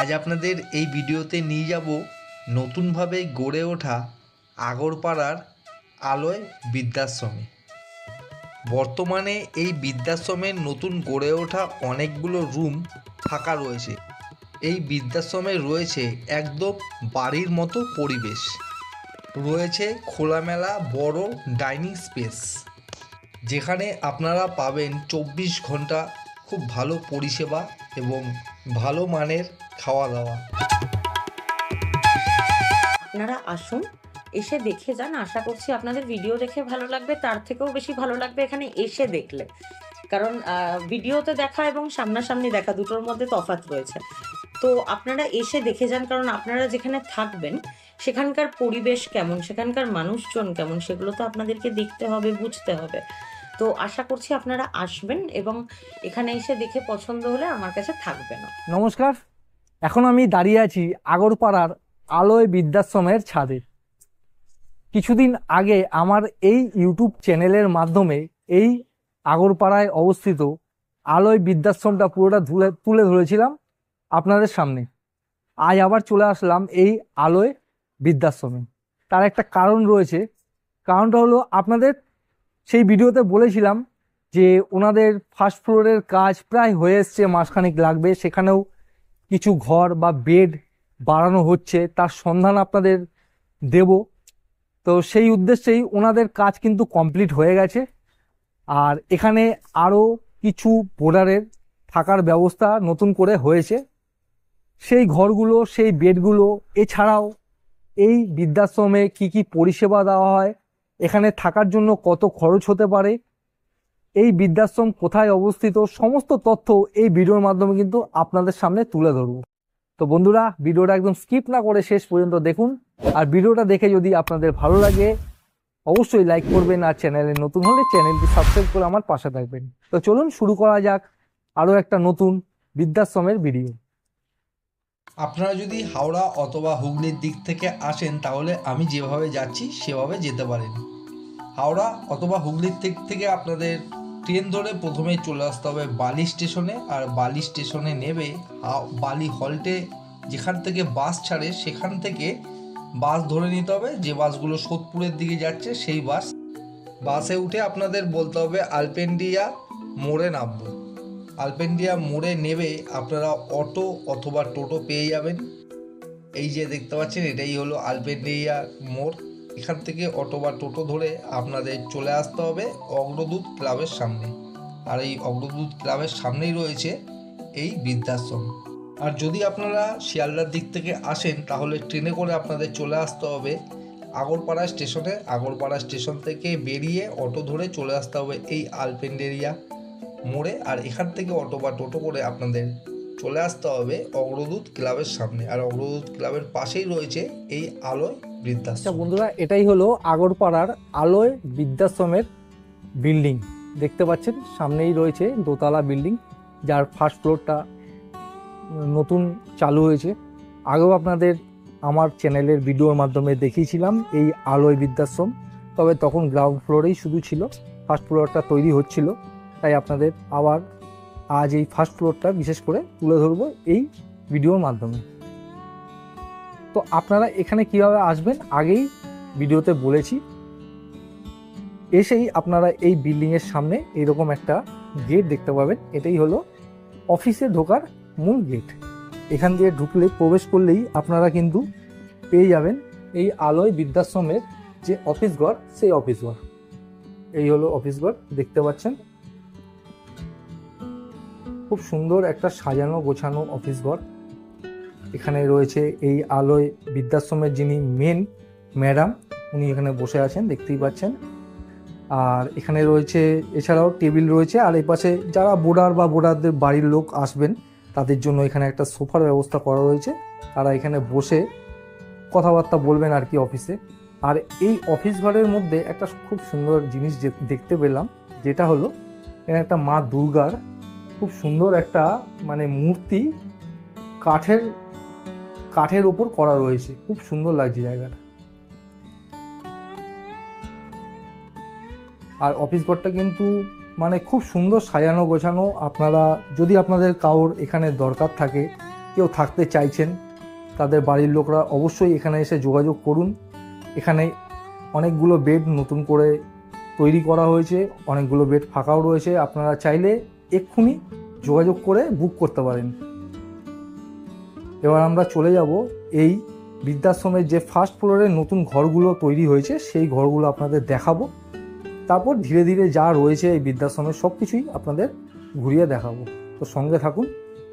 আজ আপনাদের এই ভিডিওতে নিয়ে যাব নতুনভাবে গড়ে ওঠা আগরপাড়ার আলোয় বৃদ্ধাশ্রমে। বর্তমানে এই বৃদ্ধাশ্রমের নতুন গড়ে ওঠা অনেকগুলো রুম ফাঁকা রয়েছে। এই বৃদ্ধাশ্রমে রয়েছে একদম বাড়ির মতো পরিবেশ, রয়েছে খোলামেলা বড় ডাইনিং স্পেস, যেখানে আপনারা পাবেন 24 ঘন্টা খুব ভালো পরিষেবা এবং ভালো মানের খাওয়া দাওয়া। আপনারা আসুন, এসে দেখে যান। আশা করছি আপনাদের ভিডিও দেখে ভালো লাগবে, তার থেকেও বেশি ভালো লাগবে এখানে এসে দেখলে। কারণ ভিডিওতে দেখা এবং সামনাসামনি দেখা দুটোর মধ্যে তফাৎ রয়েছে। তো আপনারা এসে দেখে যান, কারণ আপনারা যেখানে থাকবেন সেখানকার পরিবেশ কেমন, সেখানকার মানুষজন কেমন, সেগুলো তো আপনাদেরকে দেখতে হবে, বুঝতে হবে। তো আশা করছি আপনারা আসবেন এবং এখানে এসে দেখে পছন্দ হলে আমার কাছে থাকবেন। নমস্কার, এখন আমি দাঁড়িয়ে আছি আগরপাড়ার আলোয় বৃদ্ধাশ্রমের ছাদে। কিছুদিন আগে আমার এই ইউটিউব চ্যানেলের মাধ্যমে এই আগরপাড়ায় অবস্থিত আলোয় বৃদ্ধাশ্রমটা পুরোটা তুলে ধরেছিলাম আপনাদের সামনে। আজ আবার চলে আসলাম এই আলোয় বৃদ্ধাশ্রমে। তার একটা কারণ রয়েছে। কারণটা হলো, আপনাদের সেই ভিডিওতে বলেছিলাম যে ওনাদের ফার্স্ট ফ্লোরের কাজ প্রায় হয়ে এসছে, মাসখানেক লাগবে। সেখানেও কিছু ঘর বা বেড বাড়ানো হচ্ছে, তার সন্ধান আপনাদের দেব। তো সেই উদ্দেশ্যেই ওনাদের কাজ কিন্তু কমপ্লিট হয়ে গেছে। আর এখানে আরও কিছু বোর্ডারের থাকার ব্যবস্থা নতুন করে হয়েছে। সেই ঘরগুলো, সেই বেডগুলো, এছাড়াও এই বৃদ্ধাশ্রমে কি কি পরিষেবা দেওয়া হয়, এখানে থাকার জন্য কত খরচ হতে পারে, এই বৃদ্ধাশ্রম কোথায় অবস্থিত, সমস্ত তথ্য এই ভিডিওর মাধ্যমে কিন্তু আপনাদের সামনে তুলে ধরবো। তো বন্ধুরা, ভিডিওটা একদম স্কিপ না করে শেষ পর্যন্ত দেখুন। আর ভিডিওটা দেখে যদি আপনাদের ভালো লাগে অবশ্যই লাইক করবেন, আর চ্যানেলে নতুন হলে চ্যানেলটি সাবস্ক্রাইব করে আমার পাশে থাকবেন। তো চলুন শুরু করা যাক আরও একটা নতুন বৃদ্ধাশ্রমের ভিডিও। আপনারা যদি হাওড়া অথবা হুগলির দিক থেকে আসেন তাহলে আমি যেভাবে যাচ্ছি সেভাবে যেতে পারেন। হাওড়া অথবা হুগলির দিক থেকে আপনাদের ট্রেন ধরে প্রথমে চলে আসতে হবে বালি স্টেশনে। আর বালি স্টেশনে নেবে বালি হল্টে যেখান থেকে বাস ছাড়ে সেখান থেকে বাস ধরে নিতে হবে, যে বাসগুলো সোদপুরের দিকে যাচ্ছে সেই বাসে উঠে আপনাদের বলতে হবে আলপেন্ডিয়া মোড়ে নামবো। আলপেন্ডিয়া মোড়ে নেবে আপনারা অটো অথবা টোটো পেয়ে যাবেন। এই যে দেখতে পাচ্ছেন এটাই হলো আলপেন্ডিয়া মোড়। এখান থেকে অটো বা টোটো ধরে আপনাদের চলে আসতে হবে অগ্রদূত ক্লাবের সামনে। আর এই অগ্রদূত ক্লাবের সামনেই রয়েছে এই বৃদ্ধাশ্রম। আর যদি আপনারা শিয়ালদার দিক থেকে আসেন তাহলে ট্রেনে করে আপনাদের চলে আসতে হবে আগরপাড়া স্টেশনে। আগরপাড়া স্টেশন থেকে বেরিয়ে অটো ধরে চলে আসতে হবে এই আলপেন্ডেরিয়া মোড়ে। আর এখান থেকে অটো বা টোটো করে আপনাদের চলে আসতে হবে অগ্রদূত ক্লাবের সামনে। আর অগ্রদূত ক্লাবের পাশেই রয়েছে এই আলোয় বৃদ্ধাশ্রম। বন্ধুরা, এটাই হলো আগরপাড়ার আলোয় বৃদ্ধাশ্রমের বিল্ডিং। দেখতে পাচ্ছেন সামনেই রয়েছে দোতলা বিল্ডিং, যার ফার্স্ট ফ্লোরটা নতুন চালু হয়েছে। আগেও আপনাদের আমার চ্যানেলের ভিডিওর মাধ্যমে দেখিয়েছিলাম এই আলোয় বৃদ্ধাশ্রম, তবে তখন গ্রাউন্ড ফ্লোরেই শুধু ছিল, ফার্স্ট ফ্লোরটা তৈরি হচ্ছিল। তাই আপনাদের আবার আজ এই ফার্স্ট ফ্লোরটা বিশেষ করে তুলে ধরবো এই ভিডিওর মাধ্যমে। তো আপনারা এখানে কিভাবে আসবেন আগেই ভিডিওতে বলেছি। এসেই আপনারা এই বিল্ডিংয়ের সামনে এইরকম একটা গেট দেখতে পাবেন, এটাই হলো অফিসে ঢোকার মূল গেট। এখান দিয়ে ঢুকলে, প্রবেশ করলেই আপনারা কিন্তু পেয়ে যাবেন এই আলোয় বৃদ্ধাশ্রমের যে অফিস ঘর, সেই অফিস ঘর। এই হলো অফিস ঘর, দেখতে পাচ্ছেন খুব সুন্দর একটা সাজানো গোছানো অফিস ঘর। এখানে রয়েছে এই আলোয় বৃদ্ধাশ্রমের যিনি মেন ম্যাডাম, উনি এখানে বসে আছেন, দেখতেই পাচ্ছেন। আর এখানে রয়েছে এছাড়াও টেবিল রয়েছে। আর এই পাশে যারা বোর্ডার বা বোর্ডারদের বাড়ির লোক আসবেন তাদের জন্য এখানে একটা সোফার ব্যবস্থা করা রয়েছে। তারা এখানে বসে কথাবার্তা বলবেন আর কি অফিসে। আর এই অফিস ঘরের মধ্যে একটা খুব সুন্দর জিনিস দেখতে পেলাম, যেটা হলো এখানে একটা মা দুর্গার খুব সুন্দর একটা মূর্তি কাঠের ওপর করা রয়েছে। খুব সুন্দর লাগছে জায়গাটা। আর অফিস ঘরটা কিন্তু খুব সুন্দর সাজানো গোছানো। আপনারা যদি আপনাদের কারোর এখানে দরকার থাকে কেউ থাকতে চাইছেন তাদের বাড়ির লোকরা অবশ্যই এখানে এসে যোগাযোগ করুন। এখানে অনেকগুলো বেড নতুন করে তৈরি করা হয়েছে, অনেকগুলো বেড ফাঁকাও রয়েছে, আপনারা চাইলে এক্ষুনি যোগাযোগ করে বুক করতে পারেন। এবার আমরা চলে যাব এই বৃদ্ধাশ্রমের যে ফার্স্ট ফ্লোরে নতুন ঘরগুলো তৈরি হয়েছে সেই ঘরগুলো আপনাদের দেখাবো। তারপর ধীরে ধীরে যা রয়েছে এই বৃদ্ধাশ্রমের সব কিছুই আপনাদের ঘুরিয়ে দেখাবো। তো সঙ্গে থাকুন,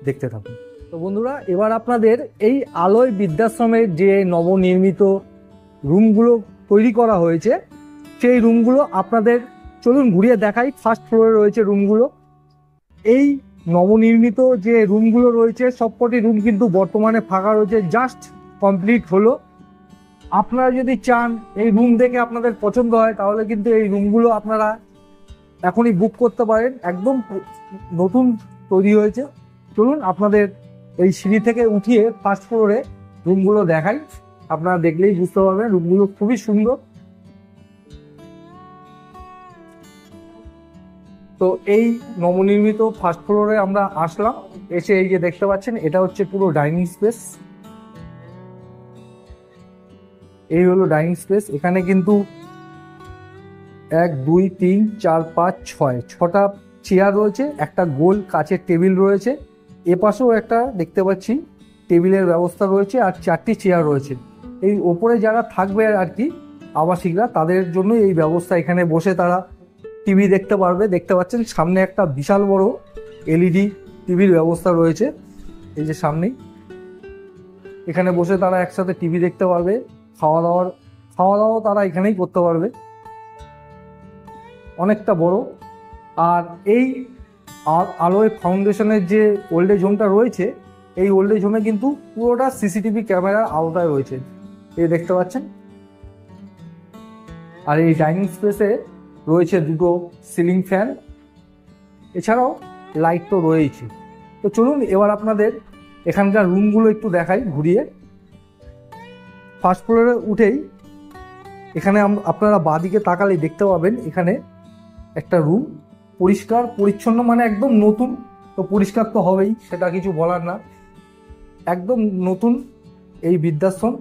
দেখতে থাকুন। তো বন্ধুরা, এবার আপনাদের এই আলোয় বৃদ্ধাশ্রমের যে নবনির্মিত রুমগুলো তৈরি করা হয়েছে সেই রুমগুলো আপনাদের চলুন ঘুরিয়ে দেখাই। ফার্স্ট ফ্লোরে রয়েছে রুমগুলো। এই নবনির্মিত যে রুমগুলো রয়েছে সবকটি রুম কিন্তু বর্তমানে ফাঁকা রয়েছে, জাস্ট কমপ্লিট হলো। আপনারা যদি চান এই রুম দেখে আপনাদের পছন্দ হয় তাহলে কিন্তু এই রুমগুলো আপনারা এখনই বুক করতে পারেন, একদম নতুন তৈরি হয়েছে। চলুন আপনাদের এই সিঁড়ি থেকে উঠিয়ে ফার্স্ট ফ্লোরে রুমগুলো দেখাই, আপনারা দেখলেই বুঝতে পারবেন রুমগুলো খুবই সুন্দর। তো এই নবনির্মিত ফার্স্ট ফ্লোরে আমরা আসলাম, এসে এই যে দেখতে পাচ্ছেন এটা হচ্ছে পুরো ডাইনিং স্পেস। এই হলো ডাইনিং স্পেস। এখানে কিন্তু 1 2 3 4 5 6টা চেয়ার রয়েছে, একটা গোল কাচের টেবিল রয়েছে, এ পাশেও একটা দেখতে পাচ্ছি টেবিলের ব্যবস্থা রয়েছে, আর 4টি চেয়ার রয়েছে। এই ওপরে যারা থাকবে আর কি আবাসিকরা, তাদের জন্য এই ব্যবস্থা। এখানে বসে তারা টিভি দেখতে পারবে। দেখতে পাচ্ছেন সামনে একটা বিশাল বড় এলইডি টিভির ব্যবস্থা রয়েছে, এই যে সামনেই। এখানে বসে তারা একসাথে টিভি দেখতে পারবে, খাওয়া দাওয়াও তারা এখানেই করতে পারবে, অনেকটা বড়। আর এই আলোয় ফাউন্ডেশনের যে ওল্ড এজ হোমটা রয়েছে, এই ওল্ড এজ হোমে কিন্তু পুরোটা সিসিটিভি ক্যামেরার আওতায় রয়েছে, এই দেখতে পাচ্ছেন। আর এই ডাইনিং স্পেসে রয়েছে 2টো সিলিং ফ্যান, এছাড়াও লাইট তো রয়েছে। তো চলুন এবার আপনাদের এখানকার রুমগুলো একটু দেখাই ঘুরিয়ে। ফার্স্ট ফ্লোরে উঠেই এখানে আপনারা বাঁদিকে তাকালেই দেখতে পাবেন এখানে একটা রুম, পরিষ্কার পরিচ্ছন্ন, মানে একদম নতুন। তো পরিষ্কার তো হবেই, সেটা কিছু বলার না, একদম নতুন এই বৃদ্ধাশ্রম।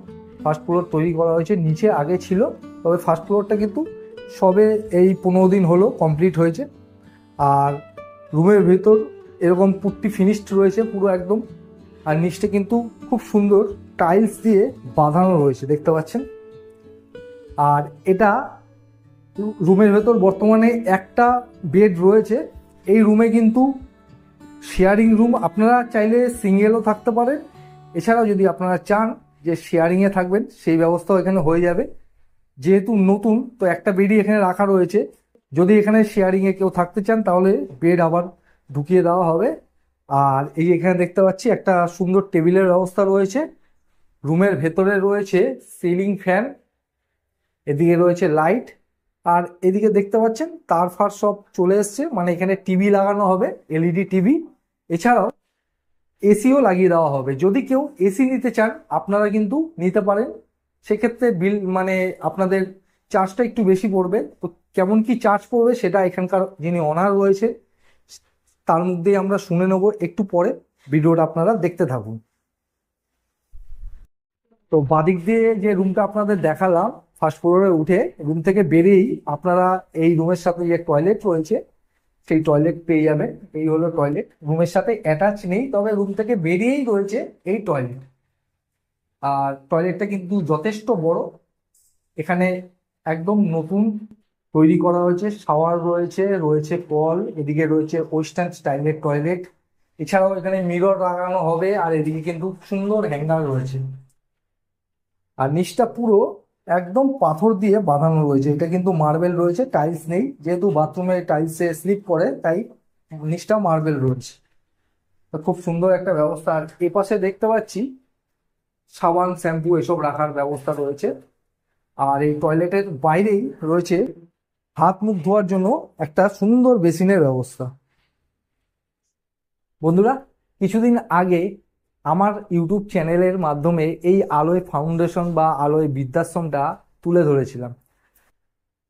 ফার্স্ট ফ্লোর তৈরি করা হয়েছে, নিচে আগে ছিল, তবে ফার্স্ট ফ্লোরটা কিন্তু সবে এই 15 দিন হলো কমপ্লিট হয়েছে। আর রুমের ভেতর এরকম পুট্টি ফিনিশড রয়েছে পুরো একদম, আর নিচটা কিন্তু খুব সুন্দর টাইলস দিয়ে বাঁধানো রয়েছে, দেখতে পাচ্ছেন। আর এটা রুমের ভেতর বর্তমানে একটা বেড রয়েছে। এই রুমে কিন্তু শেয়ারিং রুম, আপনারা চাইলে সিঙ্গেলও থাকতে পারেন, এছাড়াও যদি আপনারা চান যে শেয়ারিংয়ে থাকবেন সেই ব্যবস্থাও এখানে হয়ে যাবে। যেহেতু নতুন তো একটা বেডই এখানে রাখা রয়েছে, যদি এখানে শেয়ারিংয়ে কেউ থাকতে চান তাহলে বেড আবার ঢুকিয়ে দেওয়া হবে। আর এই এখানে দেখতে পাচ্ছি একটা সুন্দর টেবিলের ব্যবস্থা রয়েছে। রুমের ভেতরে রয়েছে সিলিং ফ্যান, এদিকে রয়েছে লাইট, আর এদিকে দেখতে পাচ্ছেন তার ফার সব চলে এসছে, মানে এখানে টিভি লাগানো হবে, এলইডি টিভি। এছাড়াও এসিও লাগিয়ে দেওয়া হবে। যদি কেউ এসি নিতে চান আপনারা কিন্তু নিতে পারেন, সেক্ষেত্রে বিল মানে আপনাদের চার্জটা একটু বেশি পড়বে। তো কেমন কি চার্জ পড়বে সেটা এখানকার যিনি অনার রয়েছে তার মধ্যেই আমরা শুনে নেব একটু পরে, ভিডিওটা আপনারা দেখতে থাকুন। তো বাদিক দিয়ে যে রুমটা আপনাদের দেখালাম, ফার্স্ট ফ্লোরে উঠে রুম থেকে বেরিয়েই আপনারা এই রুমের সাথে যে টয়লেট রয়েছে সেই টয়লেট পেয়ে যাবেন। এই হলো টয়লেট, রুমের সাথে অ্যাটাচ নেই, তবে রুম থেকে বেরিয়েই রয়েছে এই টয়লেট। আর টয়লেটটা কিন্তু যথেষ্ট বড়, এখানে একদম নতুন তৈরি করা হয়েছে, শাওয়ার রয়েছে কল, এদিকে রয়েছে ওয়েস্টার্ন স্টাইলের টয়লেট। এছাড়াও এখানে মিরর লাগানো হবে, আর এদিকে কিন্তু সুন্দর হ্যাঙ্গার রয়েছে। আর নিচটা পুরো একদম পাথর দিয়ে বাঁধানো রয়েছে, এটা কিন্তু মার্বেল রয়েছে, টাইলস নেই। যেহেতু বাথরুমে টাইলসে স্লিপ করে তাই নিচটা মার্বেল রয়েছে। তো খুব সুন্দর একটা ব্যবস্থা। আর এপাশে দেখতে পাচ্ছি সাবান শ্যাম্পু এসব রাখার ব্যবস্থা রয়েছে। আর এই টয়লেটের বাইরেই রয়েছে হাত মুখ ধোয়ার জন্য একটা সুন্দর বেসিনের ব্যবস্থা। বন্ধুরা, কিছুদিন আগে আমার ইউটিউব চ্যানেলের মাধ্যমে এই আলোয় ফাউন্ডেশন বা আলোয় বৃদ্ধাশ্রমটা তুলে ধরেছিলাম।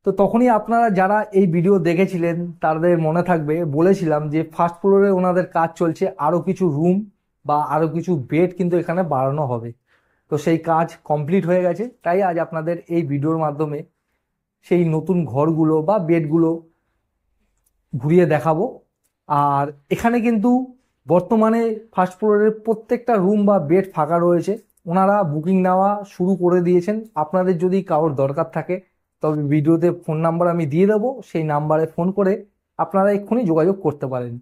তো তখনই আপনারা যারা এই ভিডিও দেখেছিলেন তাদের মনে থাকবে বলেছিলাম যে ফার্স্ট ফ্লোরে ওনাদের কাজ চলছে, আরও কিছু রুম বা আরও কিছু বেড কিন্তু এখানে বাড়ানো হবে। তো সেই কাজ কমপ্লিট হয়ে গেছে, তাই আজ আপনাদের এই ভিডিওর মাধ্যমে সেই নতুন ঘরগুলো বা বেডগুলো ঘুরিয়ে দেখাবো। আর এখানে কিন্তু বর্তমানে ফার্স্ট ফ্লোরের প্রত্যেকটা রুম বা বেড ফাঁকা রয়েছে, ওনারা বুকিং নেওয়া শুরু করে দিয়েছেন। আপনাদের যদি কারোর দরকার থাকে তবে ভিডিওতে ফোন নাম্বার আমি দিয়ে দেবো, সেই নাম্বারে ফোন করে আপনারা এক্ষুনি যোগাযোগ করতে পারেন।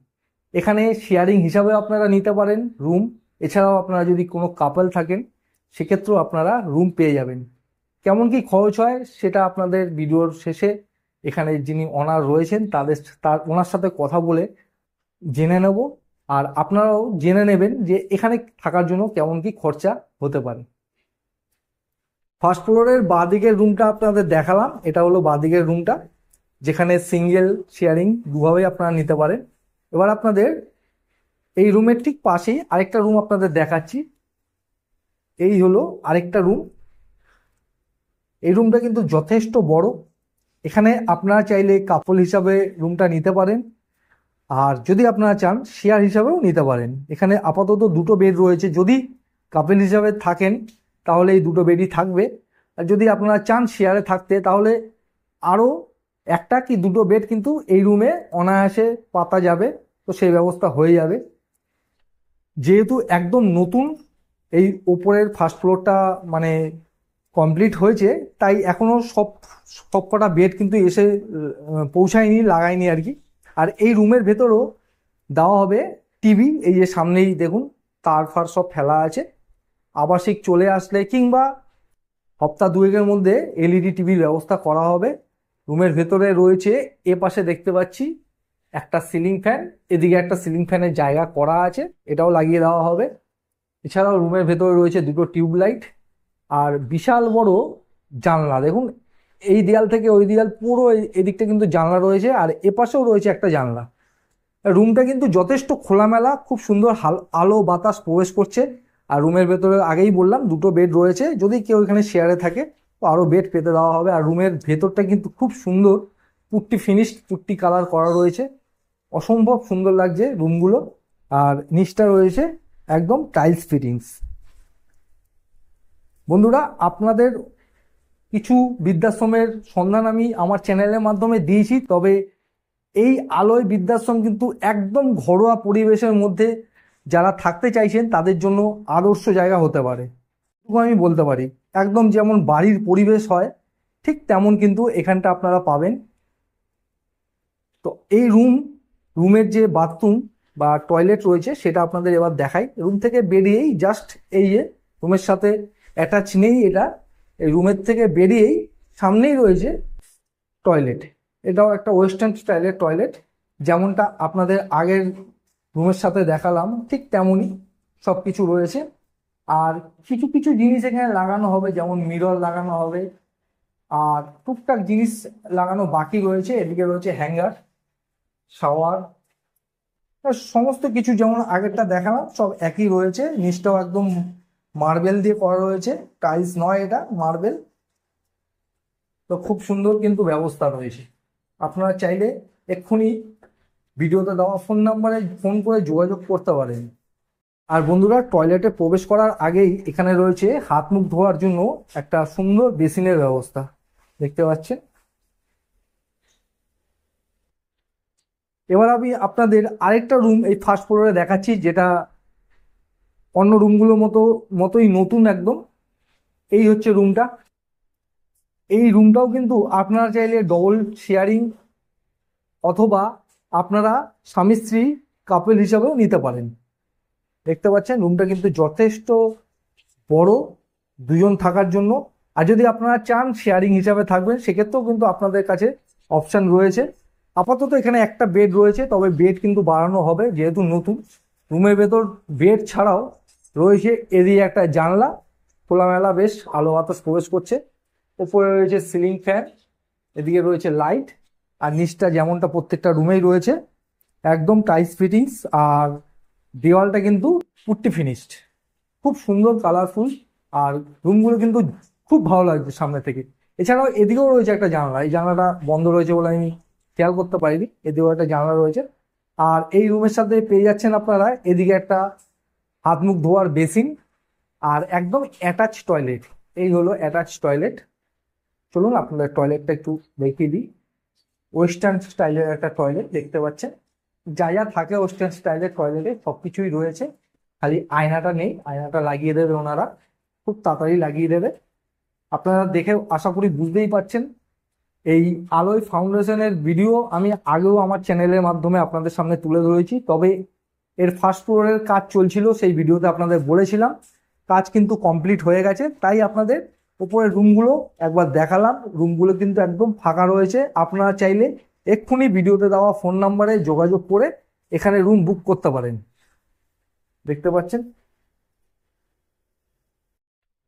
এখানে শেয়ারিং হিসাবে আপনারা নিতে পারেন রুম, এছাড়াও আপনারা যদি কোনো কাপল থাকেন সেক্ষেত্রেও আপনারা রুম পেয়ে যাবেন। কেমন কি খরচ হয় সেটা আপনাদের ভিডিওর শেষে এখানে যিনি ওনার রয়েছেন ওনার সাথে কথা বলে জেনে নেব। আর আপনারাও জেনে নেবেন যে এখানে থাকার জন্য কেমন কি খরচা হতে পারে। ফার্স্ট ফ্লোরের বাঁদিকের রুমটা আপনাদের দেখালাম, এটা হলো বাঁদিকের রুমটা, যেখানে সিঙ্গেল শেয়ারিং দুভাবেই আপনারা নিতে পারেন। এবার আপনাদের এই রুমের ঠিক পাশেই আরেকটা রুম আপনাদের দেখাচ্ছি। এই হলো আরেকটা রুম। এই রুমটা কিন্তু যথেষ্ট বড়, এখানে আপনারা চাইলে কাপল হিসাবে রুমটা নিতে পারেন, আর যদি আপনারা চান শেয়ার হিসাবেও নিতে পারেন। এখানে আপাতত দুটো বেড রয়েছে, যদি কাপল হিসাবে থাকেন তাহলে এই দুটো বেডই থাকবে, আর যদি আপনারা চান শেয়ারে থাকতে তাহলে আরও একটা কি দুটো বেড কিন্তু এই রুমে অনায়াসে পাতা যাবে, তো সেই ব্যবস্থা হয়ে যাবে। যেহেতু একদম নতুন এই ওপরের ফার্স্ট ফ্লোরটা মানে কমপ্লিট হয়েছে, তাই এখনও সব কটা বেড কিন্তু এসে পৌঁছায়নি, লাগায়নি আর কি। আর এই রুমের ভেতরও দেওয়া হবে টিভি, এই যে সামনেই দেখুন তার ফার সব ফেলা আছে। আবাসিক চলে আসলে কিংবা সপ্তাহ দুয়েকের মধ্যে এলইডি টিভির ব্যবস্থা করা হবে। রুমের ভেতরে রয়েছে, এ পাশে দেখতে পাচ্ছি একটা সিলিং ফ্যান, এদিকে একটা সিলিং ফ্যানের জায়গা করা আছে, এটাও লাগিয়ে দেওয়া হবে। এছাড়াও রুমের ভেতরে রয়েছে দুটো টিউবলাইট আর বিশাল বড় জানলা। দেখুন এই দেয়াল থেকে ওই দেয়াল পুরো এদিকটা কিন্তু জানলা রয়েছে, আর এপাশেও রয়েছে একটা জানলা। রুমটা কিন্তু যথেষ্ট খোলামেলা, খুব সুন্দর আলো বাতাস প্রবেশ করছে। আর রুমের ভেতরে আগেই বললাম দুটো বেড রয়েছে, যদি কেউ এখানে শেয়ারে থাকে তো আরও বেড পেতে দেওয়া হবে। আর রুমের ভেতরটা কিন্তু খুব সুন্দর পুট্টি ফিনিশড, পুট্টি কালার করা রয়েছে, অসম্ভব সুন্দর লাগছে রুমগুলো। আর নিচটা রয়েছে একদম টাইলস ফিটিংস। বন্ধুরা, আপনাদের কিছু বৃদ্ধাশ্রমের সন্ধান আমি আমার চ্যানেলের মাধ্যমে দিয়েছি, তবে এই আলোয় বৃদ্ধাশ্রম কিন্তু একদম ঘরোয়া পরিবেশের মধ্যে যারা থাকতে চাইছেন তাদের জন্য আদর্শ জায়গা হতে পারে, আমি বলতে পারি। একদম যেমন বাড়ির পরিবেশ হয় ঠিক তেমন কিন্তু এখানটা আপনারা পাবেন। তো এই রুমের যে বাথরুম বা টয়লেট রয়েছে সেটা আপনাদের এবার দেখাই। রুম থেকে বেরিয়েই জাস্ট এই যে রুমের সাথে অ্যাটাচ নেই এটা, এই রুমের থেকে বেরিয়েই সামনেই রয়েছে টয়লেট। এটাও একটা ওয়েস্টার্ন স্টাইলের টয়লেট, যেমনটা আপনাদের আগের রুমের সাথে দেখালাম ঠিক তেমনই সব কিছু রয়েছে। আর কিছু কিছু জিনিস এখানে লাগানো হবে, যেমন মিরর লাগানো হবে, আর টুকটাক জিনিস লাগানো বাকি রয়েছে। এদিকে রয়েছে হ্যাঙ্গার, শাওয়ার, সমস্ত কিছু যেমন আগেরটা দেখালাম সব একই রয়েছে। নিচটাও একদম মার্বেল দিয়ে করা রয়েছে, টাইলস নয়, এটা মার্বেল। তো খুব সুন্দর কিন্তু ব্যবস্থা রয়েছে। আপনারা চাইলে এক্ষুনি ভিডিওতে দেওয়া ফোন নাম্বারে ফোন করে যোগাযোগ করতে পারেন। আর বন্ধুরা, টয়লেটে প্রবেশ করার আগেই এখানে রয়েছে হাত মুখ ধোয়ার জন্য একটা সুন্দর বেসিনের ব্যবস্থা, দেখতে পাচ্ছেন। এবার আমি আপনাদের আরেকটা রুম এই ফার্স্ট ফ্লোরে দেখাচ্ছি, যেটা অন্য রুমগুলোর মতোই নতুন একদম। এই হচ্ছে রুমটা। এই রুমটাও কিন্তু আপনারা চাইলে ডবল শেয়ারিং অথবা আপনারা স্বামী স্ত্রী কাপল হিসাবেও নিতে পারেন। দেখতে পাচ্ছেন রুমটা কিন্তু যথেষ্ট বড় দুজন থাকার জন্য। আর যদি আপনারা চান শেয়ারিং হিসাবে থাকবেন সেক্ষেত্রেও কিন্তু আপনাদের কাছে অপশান রয়েছে। আপাতত এখানে একটা বেড রয়েছে, তবে বেড কিন্তু বাড়ানো হবে যেহেতু নতুন। রুমের ভেতর বেড ছাড়াও রয়েছে এদিকে একটা জানলা, খোলামেলা বেশ আলো বাতাস প্রবেশ করছে। ওপরে রয়েছে সিলিং ফ্যান, এদিকে রয়েছে লাইট, আর নিচটা যেমনটা প্রত্যেকটা রুমেই রয়েছে একদম টাইলস ফিটিংস। আর দেওয়ালটা কিন্তু পুট্টি ফিনিশড, খুব সুন্দর কালারফুল। আর রুমগুলো কিন্তু খুব ভালো লাগছে সামনে থেকে। এছাড়াও এদিকেও রয়েছে একটা জানলা, এই জানলাটা বন্ধ রয়েছে বলে আমি খেয়াল করতে পারিনি, এদিকেও একটা জানলা রয়েছে। আর এই রুমের সাথে পেয়ে যাচ্ছেন আপনারা এদিকে একটা হাত মুখ ধোয়ার বেসিন, আর একদম অ্যাটাচ টয়লেট। এই হলো অ্যাটাচ টয়লেট। চলুন আপনাদের টয়লেটটা একটু দেখিয়ে দিই। ওয়েস্টার্ন স্টাইলের একটা টয়লেট দেখতে পাচ্ছেন। যা যা থাকে ওয়েস্টার্ন স্টাইলের টয়লেটে সবকিছুই রয়েছে, খালি আয়নাটা নেই। আয়নাটা লাগিয়ে দেবে ওনারা, খুব তাড়াতাড়ি লাগিয়ে দেবে। আপনারা দেখে আশা করি বুঝতেই পারছেন। এই আলোয় ফাউন্ডেশনের ভিডিও আমি আগেও আমার চ্যানেলের মাধ্যমে আপনাদের সামনে তুলে ধরেছি, তবে এর ফার্স্ট ফ্লোরের কাজ চলছিল, সেই ভিডিওতে আপনাদের বলেছিলাম। কাজ কিন্তু কমপ্লিট হয়ে গেছে, তাই আপনাদের উপরের রুমগুলো একবার দেখালাম। রুমগুলো কিন্তু একদম ফাঁকা রয়েছে। আপনারা চাইলে এক্ষুনি ভিডিওতে দেওয়া ফোন নাম্বারে যোগাযোগ করে এখানে রুম বুক করতে পারেন। দেখতে পাচ্ছেন।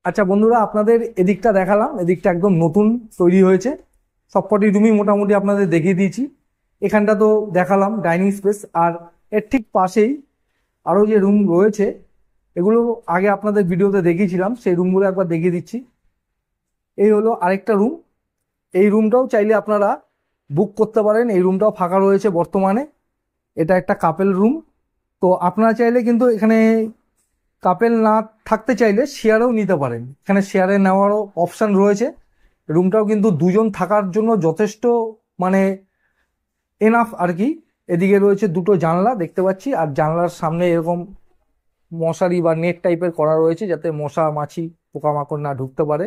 আচ্ছা বন্ধুরা, আপনাদের এদিকটা দেখালাম। এদিকটা একদম নতুন তৈরি হয়েছে। সবকটি রুমই মোটামুটি আপনাদের দেখিয়ে দিয়েছি। এখানটা তো দেখালাম ডাইনিং স্পেস, আর এর ঠিক পাশেই আরও যে রুম রয়েছে এগুলো আগে আপনাদের ভিডিওতে দেখিয়েছিলাম, সেই রুমগুলো একবার দেখিয়ে দিচ্ছি। এই হলো আরেকটা রুম। এই রুমটাও চাইলে আপনারা বুক করতে পারেন। এই রুমটাও ফাঁকা রয়েছে বর্তমানে। এটা একটা কাপেল রুম। তো আপনারা চাইলে কিন্তু এখানে কাপেল না থাকতে চাইলে শেয়ারেও নিতে পারেন। এখানে শেয়ারে নেওয়ারও অপশান রয়েছে। রুমটাও কিন্তু দুজন থাকার জন্য যথেষ্ট, মানে এনাফ আর কি। এদিকে রয়েছে দুটো জানলা দেখতে পাচ্ছি, আর জানলার সামনে এরকম মশারি বা নেট টাইপের করা রয়েছে যাতে মশা মাছি পোকামাকড় না ঢুকতে পারে।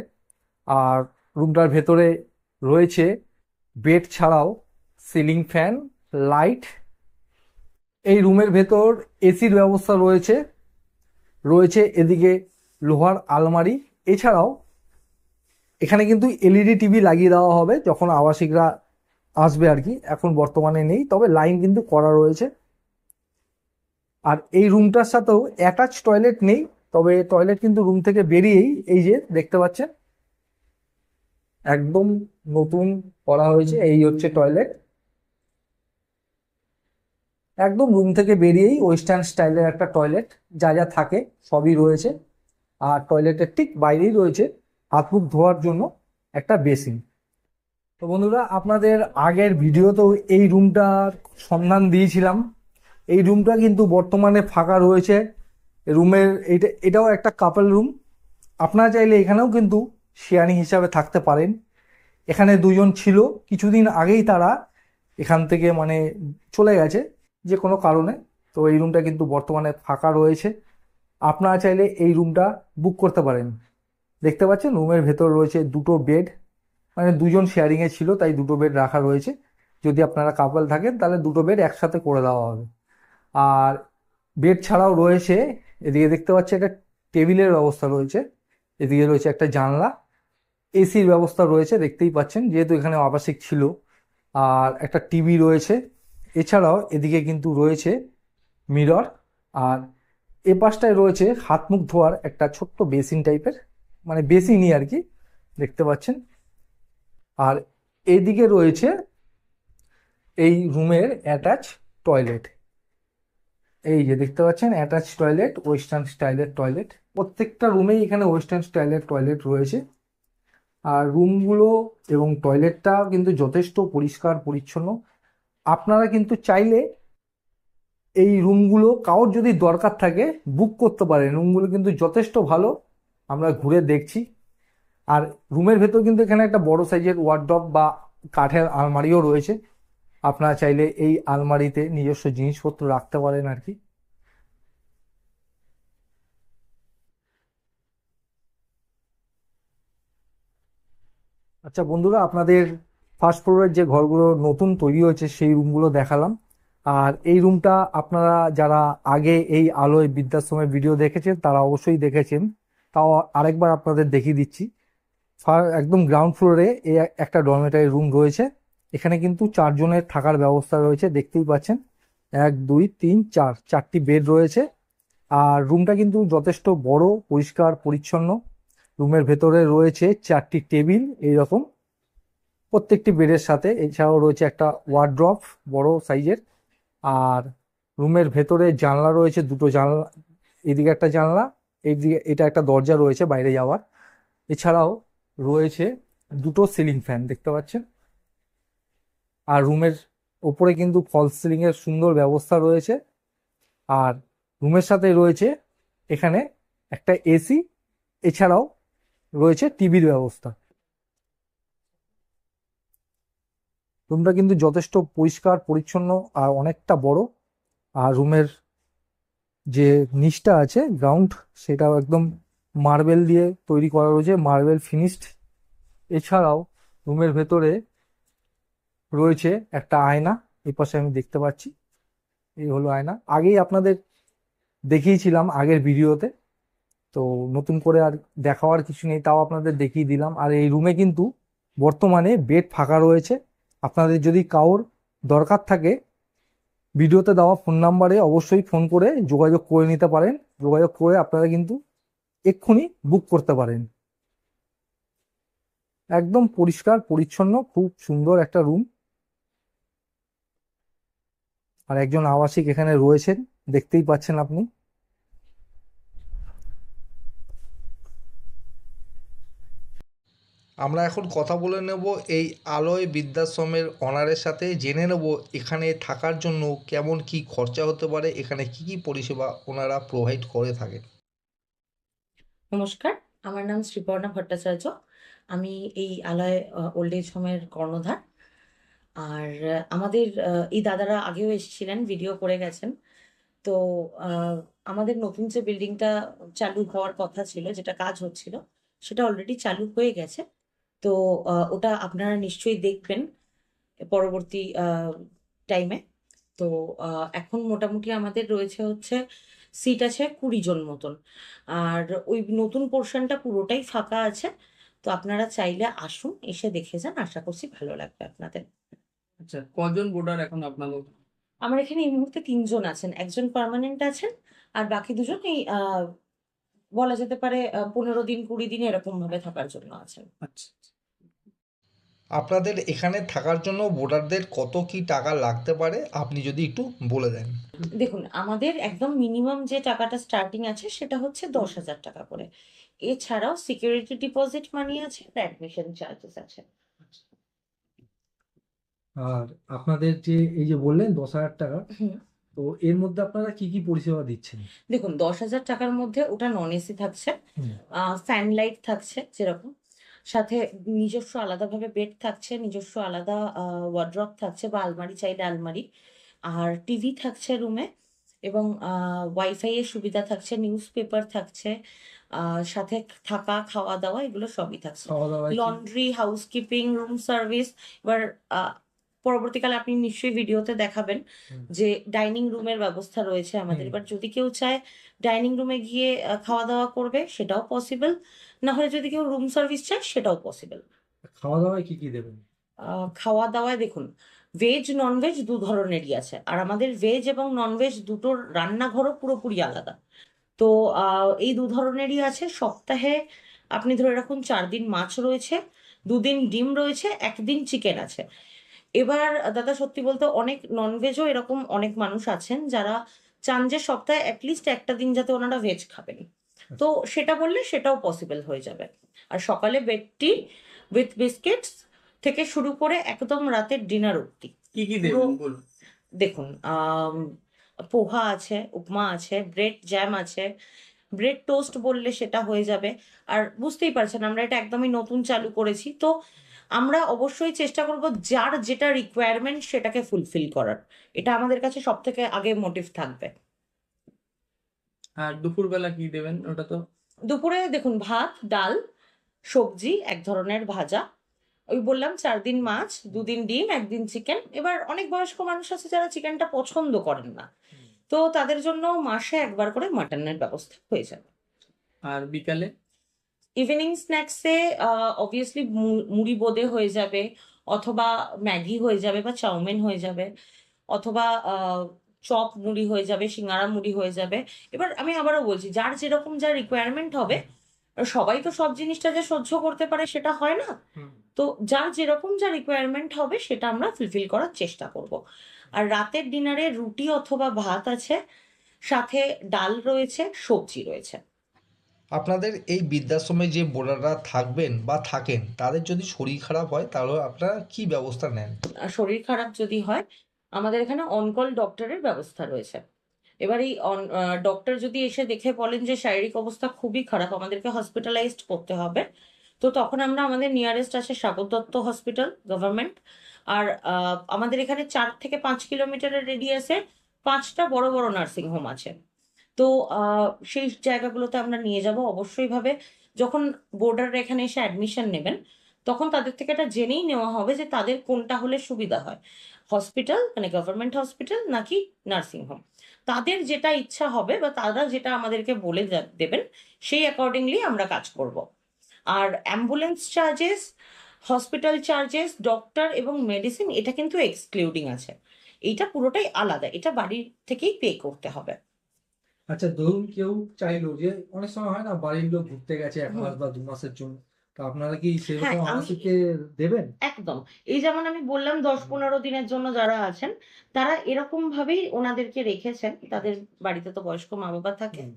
আর রুমটার ভেতরে রয়েছে বেড ছাড়াও সিলিং ফ্যান, লাইট। এই রুমের ভেতর এসির ব্যবস্থা রয়েছে। রয়েছে এদিকে লোহার আলমারি। এছাড়াও এখানে কিন্তু এলইডি টিভি লাগিয়ে দেওয়া হবে যখন আবাসিকরা আসবে আর কি। এখন বর্তমানে নেই, তবে লাইন কিন্তু করা রয়েছে। আর এই রুমটার সাথেও অ্যাটাচ টয়লেট নেই, তবে টয়লেট কিন্তু রুম থেকে বেরিয়েই এই যে দেখতে পাচ্ছেন একদম নতুন করা হয়েছে। এই হচ্ছে টয়লেট। একদম রুম থেকে বেরিয়েই ওয়েস্টার্ন স্টাইলের একটা টয়লেট, যা যা থাকে সবই রয়েছে। আর টয়লেটের ঠিক বাইরেই রয়েছে হাত মুখ ধোয়ার জন্য একটা বেসিন। তো বন্ধুরা, আপনাদের আগের ভিডিওতেও এই রুমটার সন্ধান দিয়েছিলাম। এই রুমটা কিন্তু বর্তমানে ফাঁকা রয়েছে। রুমের এটাও একটা কাপল রুম। আপনারা চাইলে এখানেও কিন্তু শেয়ারিং হিসাবে থাকতে পারেন। এখানে দুজন ছিল, কিছুদিন আগেই তারা এখান থেকে মানে চলে গেছে যে কোনো কারণে। তো এই রুমটা কিন্তু বর্তমানে ফাঁকা রয়েছে। আপনারা চাইলে এই রুমটা বুক করতে পারেন। দেখতে পাচ্ছেন রুমের ভেতর রয়েছে দুটো বেড, মানে দুজন শেয়ারিংয়ে ছিল তাই দুটো বেড রাখা রয়েছে। যদি আপনারা কাপল থাকেন তাহলে দুটো বেড একসাথে করে দেওয়া হবে। আর বেড ছাড়াও রয়েছে, এদিকে দেখতে পাচ্ছি একটা টেবিলের ব্যবস্থা রয়েছে। এদিকে রয়েছে একটা জানলা, এসির ব্যবস্থা রয়েছে দেখতেই পাচ্ছেন, যেহেতু এখানে আবাসিক ছিল। আর একটা টিভি রয়েছে। এছাড়াও এদিকে কিন্তু রয়েছে মিরর। আর এ পাশটায় রয়েছে হাত মুখ ধোয়ার একটা ছোট্ট বেসিন টাইপের, মানে বেসিনই আর কি, দেখতে পাচ্ছেন। আর এইদিকে রয়েছে এই রুমের অ্যাটাচ টয়লেট। এই যে দেখতে পাচ্ছেন অ্যাটাচ টয়লেট, ওয়েস্টার্ন স্টাইলের টয়লেট। প্রত্যেকটা রুমেই এখানে ওয়েস্টার্ন স্টাইলের টয়লেট রয়েছে। আর রুমগুলো এবং টয়লেটটা কিন্তু যথেষ্ট পরিষ্কার পরিচ্ছন্ন। আপনারা কিন্তু চাইলে এই রুমগুলো কারোর যদি দরকার থাকে বুক করতে পারেন। রুমগুলো কিন্তু যথেষ্ট ভালো, আমরা ঘুরে দেখছি। আর রুমের ভেতর কিন্তু এখানে একটা বড় সাইজের ওয়ার্ডরোব বা কাঠের আলমারিও রয়েছে। আপনারা চাইলে এই আলমারিতে নিজস্ব জিনিসপত্র রাখতে পারেন আর কি। আচ্ছা বন্ধুরা, আপনাদের ফার্স্ট ফ্লোরের যে ঘরগুলো নতুন তৈরি হয়েছে সেই রুমগুলো দেখালাম। আর এই রুমটা আপনারা যারা আগে এই আলোয় বৃদ্ধাশ্রমের ভিডিও দেখেছেন তারা অবশ্যই দেখেছেন, তাও আরেকবার আপনাদের দেখিয়ে দিচ্ছি। একদম গ্রাউন্ড ফ্লোরে এই একটা ডরমেটারি রুম রয়েছে। এখানে কিন্তু 4 জনের থাকার ব্যবস্থা রয়েছে, দেখতেই পাচ্ছেন। 1 2 3 4, 4টি বেড রয়েছে। আর রুমটা কিন্তু যথেষ্ট বড়, পরিষ্কার পরিচ্ছন্ন। রুমের ভেতরে রয়েছে 4টি টেবিল এইরকম প্রত্যেকটি বেডের সাথে। এছাড়াও রয়েছে একটা ওয়ার্ড্রপ বড় সাইজের। আর রুমের ভেতরে জানলা রয়েছে দুটো জানলা, এদিকে একটা জানলা, এইদিকে এটা একটা দরজা রয়েছে বাইরে যাওয়ার। এছাড়াও রয়েছে দুটো সিলিং ফ্যান দেখতে পাচ্ছেন। আর রুমের ওপরে কিন্তু ফলস সিলিং এর সুন্দর ব্যবস্থা রয়েছে। আর রুমের সাথে রয়েছে এখানে একটা এসি, এছাড়াও রয়েছে টিভির ব্যবস্থা। রুমটা কিন্তু যথেষ্ট পরিষ্কার পরিচ্ছন্ন আর অনেকটা বড়। আর রুমের যে নিচটা আছে গ্রাউন্ড, সেটাও একদম মার্বেল দিয়ে তৈরি করা রয়েছে, মার্বেল ফিনিশড। এছাড়াও রুমের ভেতরে রয়েছে একটা আয়না, এই পাশে আমি দেখতে পাচ্ছি, এই হলো আয়না। আগেই আপনাদের দেখিয়েছিলাম আগের ভিডিওতে, তো নতুন করে আর দেখাবার কিছু নেই, তাও আপনাদের দেখিয়ে দিলাম। আর এই রুমে কিন্তু বর্তমানে বেড ফাঁকা রয়েছে। আপনাদের যদি কারোর দরকার থাকে, ভিডিওতে দেওয়া ফোন নাম্বারে অবশ্যই ফোন করে যোগাযোগ করে নিতে পারেন। যোগাযোগ করে আপনারা কিন্তু এক্ষুনি বুক করতে পারেন। একদম পরিষ্কার পরিচ্ছন্ন, খুব সুন্দর একটা রুম। আর একজন আবাসিক এখানে রয়েছেন, দেখতেই পাচ্ছেন আপনি। আমরা এখন কথা বলে নেব এই আলোয় বৃদ্ধাশ্রমের অনারের সাথে, জেনে নেব এখানে থাকার জন্য কেমন কি খরচা হতে পারে, এখানে কি কি পরিষেবা ওনারা প্রোভাইড করে থাকেন। নমস্কার, আমার নাম শ্রীপর্ণা ভট্টাচার্য। আমি এই আলয় ওল্ড এজ হোমের কর্ণধার। আর আমাদের এই দাদারা আগেও এসেছিলেন, ভিডিও করে গেছেন। তো আমাদের নতুন যে বিল্ডিংটা চালু হওয়ার কথা ছিল, যেটা কাজ হচ্ছিল, সেটা অলরেডি চালু হয়ে গেছে। তো ওটা আপনারা নিশ্চয়ই দেখবেন পরবর্তী টাইমে। তো এখন মোটামুটি আমাদের রয়েছে হচ্ছে সিট আছে 20 জন মতন। আর ওই নতুন পোর্শনটা পুরোটাই ফাঁকা আছে। তো আপনারা চাইলে আসুন, এসে দেখে যান, আশা করছি ভালো লাগবে আপনাদের। আচ্ছা, কজন বোর্ডার এখন আপনাদের? আমার এখানে এই মুহূর্তে 3 জন আছেন, একজন পার্মানেন্ট আছেন, আর বাকি দুজন এই বলা যেতে পারে 15 দিন 20 দিন এরকম ভাবে থাকার জন্য আছেন। আচ্ছা, আপনাদের এখানে থাকার জন্য ভোটারদের কত কি টাকা লাগতে পারে আপনি যদি একটু বলে দেন। দেখুন, আমাদের একদম মিনিমাম যে টাকাটা স্টার্টিং আছে সেটা হচ্ছে 10,000 টাকা করে। এছাড়াও সিকিউরিটি ডিপোজিট মানি আছে, অ্যাডমিশন চার্জেস আছে। আর আপনাদের যে এই যে বললেন 10,000 টাকা, হুম। তো এর মধ্যে আপনারা কি কি পরিষেবা দিচ্ছেন? দেখুন, 10,000 টাকার মধ্যে ওটা নন এসি থাকছে, হুম। ফ্যান লাইট থাকছে যেরকম, সাথে নিজস্ব আলাদাভাবে বেড থাকছে, নিজস্ব আলাদা ওয়ার্ড্রপ থাকছে বা আলমারি চাইলে আলমারি, আর টিভি থাকছে রুমে, এবং ওয়াইফাই এর সুবিধা থাকছে, নিউজ পেপার থাকছে, সাথে থাকা খাওয়া দাওয়া এগুলো সবই থাকছে, খাওয়া দাওয়া লন্ড্রি, হাউসকিপিং, রুম সার্ভিস। এবার পরবর্তীকালে আপনি নিশ্চয়ই ভিডিওতে দেখাবেন হুম। যে ডাইনিং রুমের ব্যবস্থা রয়েছে আমাদের। হুম। এবার যদি কেউ চায় ডাইনিং রুমে গিয়ে খাওয়া দাওয়া করবে, সেটাও পসিবল। না হলে যদি কেউ রুম সার্ভিস চায়, সেটাও পসিবল। খাওয়া দাওয়ায় কি কি দেবেন? খাওয়া দাওয়ায় দেখুন, ভেজ ননভেজ দু ধরনেরই আছে, আর আমাদের ভেজ এবং ননভেজ দুটোর রান্নাঘরও পুরোপুরি আলাদা। তো এই দু ধরনেরই আছে। সপ্তাহে আপনি ধরে রাখুন 4 দিন মাছ রয়েছে, 2 দিন ডিম রয়েছে, 1 দিন চিকেন আছে। এবার দাদা সত্যি বলতে অনেক ননভেজও এরকম অনেক মানুষ আছেন যারা চান যে সপ্তাহে অ্যাটলিস্ট একটা দিন যাতে ওনারা ভেজ খাবেন। তো সেটা বললে সেটাও পসিবল হয়ে যাবে। আর সকালে বেড টি উইথ বিস্কিটস থেকে শুরু করে একদম রাতের ডিনার অব্দি। কি কি দেবেন বলুন? দেখুন, পোহা আছে, উপমা আছে, ব্রেড জ্যাম আছে, ব্রেড টোস্ট বললে সেটা হয়ে যাবে। আর বুঝতেই পারছেন আমরা এটা একদমই নতুন চালু করেছি, তো আমরা অবশ্যই চেষ্টা করব যার যেটা রিকোয়ারমেন্ট সেটাকে ফুলফিল করার। এটা আমাদের কাছে সব থেকে আগে মোটিভ থাকবে। আর দুপুরবেলা কি দেবেন ওটা তো? দুপুরে দেখুন, ভাত, ডাল, সবজি, এক ধরনের ভাজা, ওই বললাম 4 দিন মাছ, 2 দিন ডিম, 1 দিন চিকেন। এবার অনেক বয়স্ক মানুষ আছে যারা চিকেনটা পছন্দ করেন না, তো তাদের জন্য মাসে একবার করে মাটনের ব্যবস্থা হয়ে যাবে। আর বিকালে? ইভিনিং স্ন্যাক্সে অবভিয়াসলি মুড়ি বোঁদে হয়ে যাবে, অথবা ম্যাগি হয়ে যাবে, বা চাউমিন হয়ে যাবে, অথবা চপ মুড়ি হয়ে যাবে, সিঙ্গারা মুড়ি হয়ে যাবে। এবার আমি আবারও বলছি, যার যেরকম যা রিকোয়ারমেন্ট হবে, সবাই তো সব জিনিসটা যে সহ্য করতে পারে সেটা হয় না। তো যার যেরকম যা রিকোয়ারমেন্ট হবে সেটা আমরা ফুলফিল করার চেষ্টা করব। আর রাতের ডিনারে রুটি অথবা ভাত আছে, সাথে ডাল রয়েছে, সবজি রয়েছে। আপনাদের এই বৃদ্ধাশ্রমে যে বোর্ডাররা থাকবেন বা থাকেন, তাদের যদি শরীর খারাপ হয় তাহলে আপনারা কি ব্যবস্থা নেন? শরীর খারাপ যদি হয়, আমাদের এখানে অনকল ডক্টরের ব্যবস্থা রয়েছে। এবার এই ডক্টর যদি এসে দেখে বলেন যে শারীরিক অবস্থা খুবই খারাপ, আমাদেরকে হসপিটালাইজড করতে হবে, তো তখন আমরা আমাদের নিয়ারেস্ট আছে স্বাগত দত্ত হসপিটাল গভর্নমেন্ট। আর আমাদের এখানে 4 থেকে 5 কিলোমিটারের রেডিয়াসে 5টা বড় বড় নার্সিং হোম আছে। তো সেই জায়গাগুলোতে আমরা নিয়ে যাব অবশ্যই ভাবে। যখন বোর্ডাররা এখানে এসে অ্যাডমিশন নেবেন, তখন তাদের থেকে এটা জেনেই নেওয়া হবে যে তাদের কোনটা হলে সুবিধা হয়, হসপিটাল মানে গভর্নমেন্ট হসপিটাল নাকি নার্সিং হোম। তাদের যেটা ইচ্ছা হবে বা তারা যেটা আমাদেরকে বলে দেবেন, সেই অ্যাকর্ডিংলি আমরা কাজ করব। আর ambulance charges, hospital charges, doctor এবং মেডিসিন এটা কিন্তু এক্সক্লুডিং আছে। এইটা পুরোটাই আলাদা, এটা বাড়ির থেকেই পে করতে হবে। আচ্ছা, ধরুন কেউ চাইলো যে অনেক সময় হয় না বাড়ির লোক ঘুরতে গেছে 1 হুম। মাস বা 2 মাসের জন্য, তো আপনারা কি হ্যাঁ, সেরকম আমি আবাসিককে দেবেন? একদম, এই যেমন আমি বললাম 10-15 দিনের জন্য যারা আছেন, তারা এরকম ভাবেই ওনাদেরকে রেখেছেন। তাদের বাড়িতে তো বয়স্ক মা বাবা থাকে, হুম।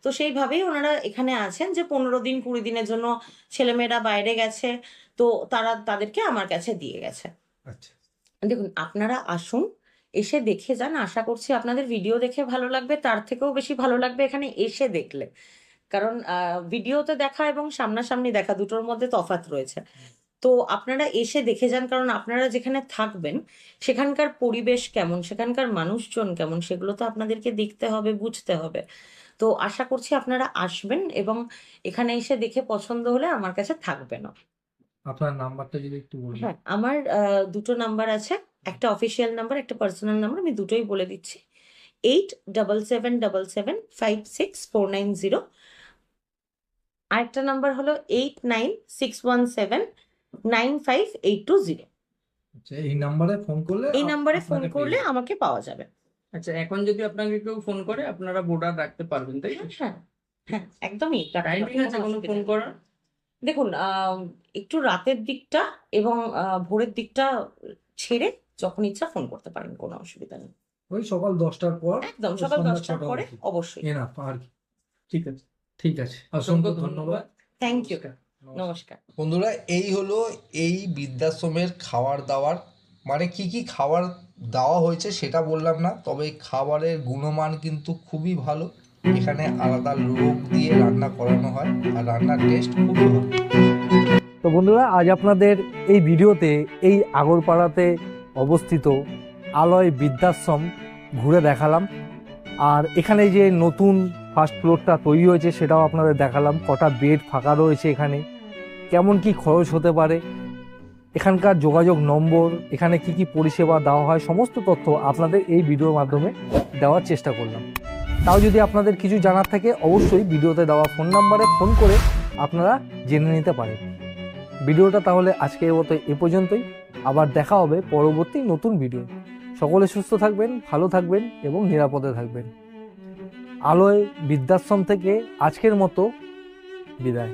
তো সেইভাবেই ওনারা এখানে আছেন যে 15 দিন 20 দিনের জন্য ছেলেমেয়েরা বাইরে গেছে, তো তাদেরকে আমার কাছে দিয়ে গেছে। আচ্ছা, দেখুন, আপনারা আসুন, এসে দেখে যান। আশা করছি আপনাদের ভিডিও দেখে ভালো লাগবে, তার থেকেও বেশি ভালো লাগবে এখানে এসে দেখলে। কারণ ভিডিওতে দেখা এবং সামনাসামনি দেখা দুটোর মধ্যে তফাৎ রয়েছে। তো আপনারা এসে দেখে যান, কারণ আপনারা যেখানে থাকবেন সেখানকার পরিবেশ কেমন, সেখানকার মানুষজন কেমন, সেগুলো তো আপনাদেরকে দেখতে হবে, বুঝতে হবে। তো আশা করছি আপনারা আসবেন এবং এখানে এসে দেখে পছন্দ হলে আমার কাছে থাকবেন। আপনার নাম্বারটা যদি একটু বলবেন। হ্যাঁ, আমার দুটো নাম্বার আছে, একটা অফিসিয়াল নাম্বার, একটা পার্সোনাল নাম্বার, আমি দুটোই বলে দিচ্ছি। 8777756490। আরেকটা নাম্বার হলো 8961795820। আচ্ছা, এই নাম্বারে ফোন করলে এই নাম্বারে ফোন আপনাকে পেয়ে করলে যাবে। আমাকে পাওয়া যাবে। আচ্ছা, এখন যদি আপনাকে কেউ ফোন করে আপনারা বোর্ডার রাখতে পারবেন, তাই তো? হ্যাঁ, হ্যাঁ, একদমই রাখতে টাইমিং পারবো, আছে কোনো কোনো অসুবিধা ফোন নেই। করার? দেখুন, একটু রাতের দিকটা এবং ভোরের দিকটা ছেড়ে যখন ইচ্ছা ফোন করতে পারেন, কোনো অসুবিধা নেই। ওই সকাল 10টার পর একদম ওই সকাল সন্ধ্যা 10টার 6টা পরে অবধি অবশ্যই। এনাফ আর কি। ঠিক আছে, ঠিক আছে, অসংখ্য অসংখ্য ধন্যবাদ। ধন্যবাদ। থ্যাংক ইউ, নমস্কার। নমস্কার। বন্ধুরা, এই হলো এই বৃদ্ধাশ্রমের খাবার দাবার, মানে কি কি খাবার দেওয়া হয়েছে সেটা বললাম না, তবে খাবারের গুণমান কিন্তু খুবই ভালো। এখানে আলাদা লোক দিয়ে রান্না করানো হয় আর রান্নার টেস্ট খুবই ভালো। তো বন্ধুরা, আজ আপনাদের এই ভিডিওতে এই আগরপাড়াতে অবস্থিত আলয় বৃদ্ধাশ্রম ঘুরে দেখালাম। আর এখানে যে নতুন ফার্স্ট ফ্লোরটা তৈরি হয়েছে সেটাও আপনাদের দেখালাম, কটা বেড ফাঁকা রয়েছে এখানে, কেমন কি খরচ হতে পারে, এখানকার যোগাযোগ নম্বর, এখানে কি কি পরিষেবা দেওয়া হয়, সমস্ত তথ্য আপনাদের এই ভিডিওর মাধ্যমে দেওয়ার চেষ্টা করলাম। তাও যদি আপনাদের কিছু জানার থাকে অবশ্যই ভিডিওতে দেওয়া ফোন নাম্বারে ফোন করে আপনারা জেনে নিতে পারেন। ভিডিওটা তাহলে আজকের মতো এ পর্যন্তই, আবার দেখা হবে পরবর্তী নতুন ভিডিও। সকলে সুস্থ থাকবেন, ভালো থাকবেন এবং নিরাপদে থাকবেন। আলয় বৃদ্ধাশ্রম থেকে আজকের মতো বিদায়।